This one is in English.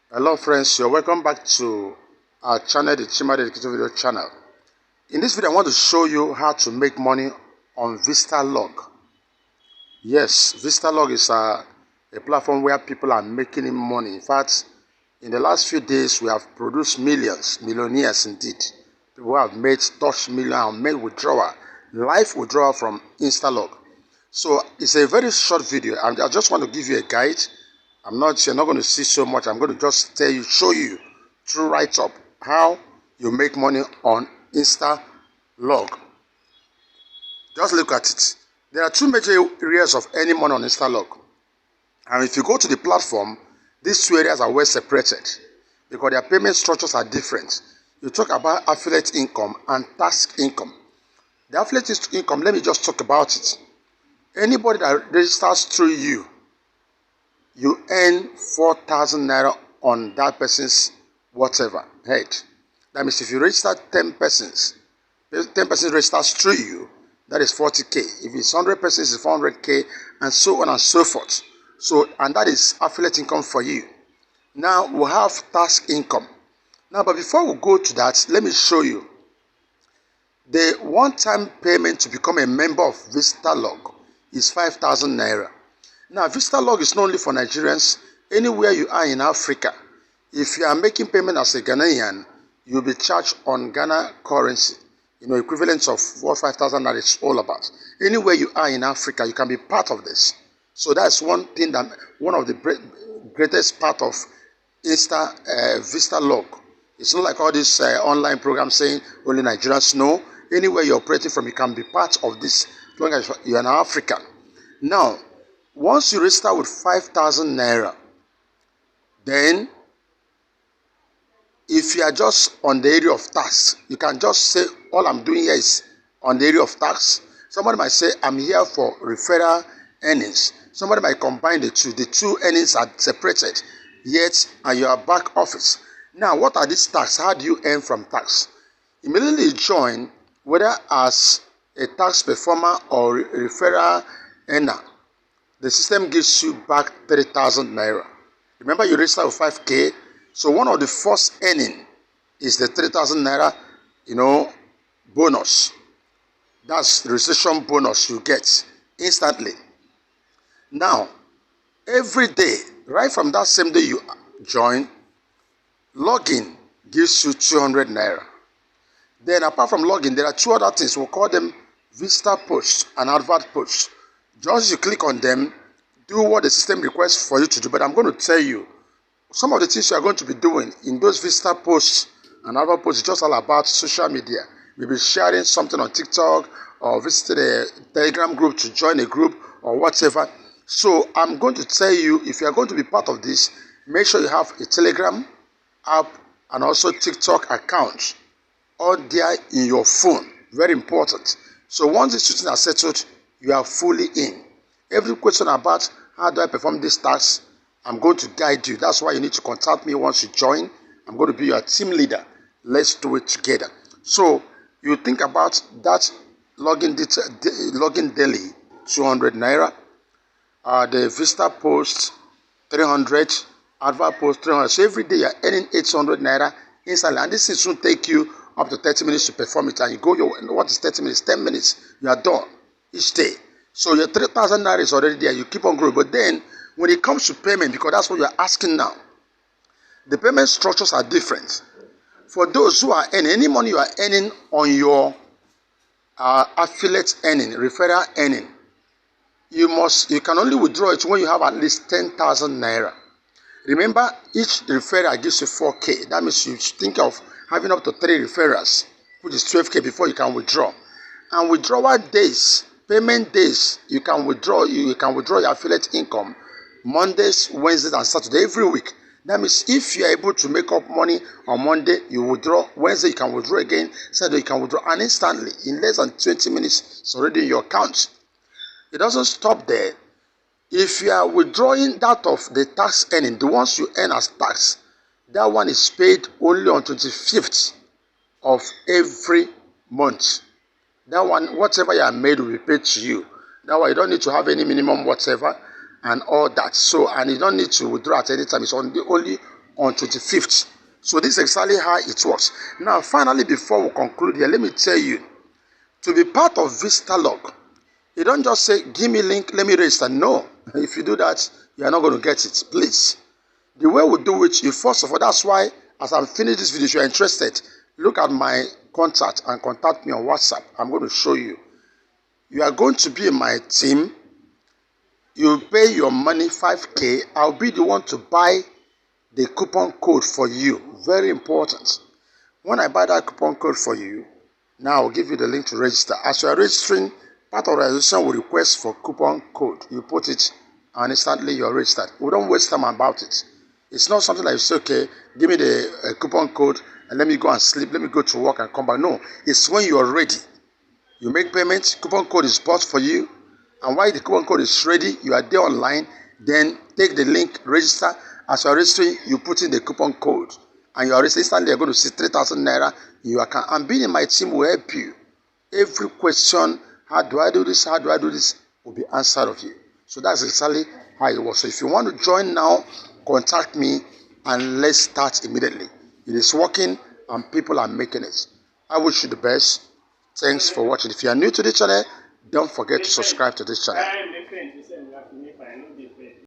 Hello friends, you're welcome back to our channel, the Chima Dedicated Video channel. In this video, I want to show you how to make money on Vistalog. Yes, Vistalog is a platform where people are making money. In fact, in the last few days, we have produced millionaires indeed. People who have made touch million and made withdrawal, live withdrawal from Vistalog. So it's a very short video, and I just want to give you a guide. You're not going to see so much. I'm going to just show you through write-up how you make money on Vistalog. Just look at it. There are two major areas of earning money on Vistalog. And if you go to the platform, these two areas are well separated because their payment structures are different. You talk about affiliate income and task income. The affiliate income, let me just talk about it. Anybody that registers through you earn 4,000 naira on that person's whatever head. That means if you register 10 persons registers through you, that is 40k. If it's 100 persons, it's 400k, and so on and so forth. So, and that is affiliate income for you. Now we have task income. Now, but before we go to that, let me show you the one-time payment to become a member of Vistalog is 5,000 naira. Now, Vistalog is not only for Nigerians. Anywhere you are in Africa, if you are making payment as a Ghanaian, you'll be charged on Ghana currency, equivalent of what 5,000 naira is all about. Anywhere you are in Africa, you can be part of this. So that's one thing, that one of the greatest part of Vistalog. It's not like all these online programs saying only Nigerians know. Anywhere you're operating from, you can be part of this as long as you're an African. Now, once you register with 5,000 naira, then if you are just on the area of tax, you can just say, all I'm doing here is on the area of tax. Somebody might say, I'm here for referral earnings. Somebody might combine the two. The two earnings are separated, yet and you are back office. Now, what are these tax? How do you earn from tax? Immediately join, whether as a tax performer or referral earner, the system gives you back 30,000 naira. Remember, you register with 5k, so one of the first earning is the 30,000 naira, bonus. That's the registration bonus you get instantly. Now, every day, right from that same day you join, login gives you 200 naira. Then, apart from login, there are two other things. We'll call them Vista posts and advert posts. Just you click on them, do what the system requests for you to do. But I'm going to tell you some of the things you are going to be doing in those Vista posts and advert posts. It's just all about social media. We'll be sharing something on TikTok or visiting a Telegram group to join a group or whatever. So I'm going to tell you, if you are going to be part of this, make sure you have a Telegram app and also TikTok account all there in your phone. Very important. So once these two things are settled, you are fully in. Every question about how do I perform this task, I'm going to guide you. That's why you need to contact me once you join. I'm going to be your team leader. Let's do it together. So you think about that login daily, 200 naira. The Vista post, 300. Advert post, 300. So every day you're earning 800 naira instantly. And this will take you up to 30 minutes to perform it. And you go, what is 30 minutes? 10 minutes. You are done each day. So your 3,000 naira is already there. You keep on growing. But then, when it comes to payment, because that's what you're asking now, the payment structures are different. For those who are earning, any money you are earning on your affiliate earning, referral earning, you can only withdraw it when you have at least 10,000 naira. Remember, each referral gives you 4k. That means you should think of having up to 3 referrals, which is 12k before you can withdraw. And withdrawal days, payment days, you can withdraw your affiliate income Mondays, Wednesdays, and Saturday every week. That means if you are able to make up money on Monday, you withdraw. Wednesday, you can withdraw again. Saturday, you can withdraw. And instantly, in less than 20 minutes, it's already in your account. It doesn't stop there. If you are withdrawing that of the tax earning, the ones you earn as tax, that one is paid only on 25th of every month. That one, whatever you are made will be paid to you. That one, you don't need to have any minimum whatever and all that. So, and you don't need to withdraw at any time. It's only on 25th. So this is exactly how it works. Now, finally, before we conclude here, let me tell you, to be part of Vistalog, you don't just say, give me link, let me register. No. If you do that, you are not going to get it. Please. The way we do it, you first of all, that's why as I'm finished this video, if you're interested, look at my contact and contact me on WhatsApp. I'm going to show you. You are going to be in my team. You pay your money, 5K. I'll be the one to buy the coupon code for you. Very important. When I buy that coupon code for you, now I'll give you the link to register. As you are registering, part of the registration will request for coupon code. You put it and instantly you're registered. We don't waste time about it. It's not something like you say, okay, give me the coupon code and let me go and sleep, let me go to work and come back. No, it's when you're ready. You make payment, coupon code is bought for you, and while the coupon code is ready, you are there online, then take the link, register. As you are registering, you put in the coupon code, and you are registering. Instantly, you're going to see 3,000 naira in your account. And being in my team will help you. Every question, how do I do this, how do I do this, will be answered of you. So that's exactly how it works. So if you want to join now, contact me, and let's start immediately. It is working, and people are making it. I wish you the best. Thanks for watching. If you are new to this channel, don't forget to subscribe to this channel.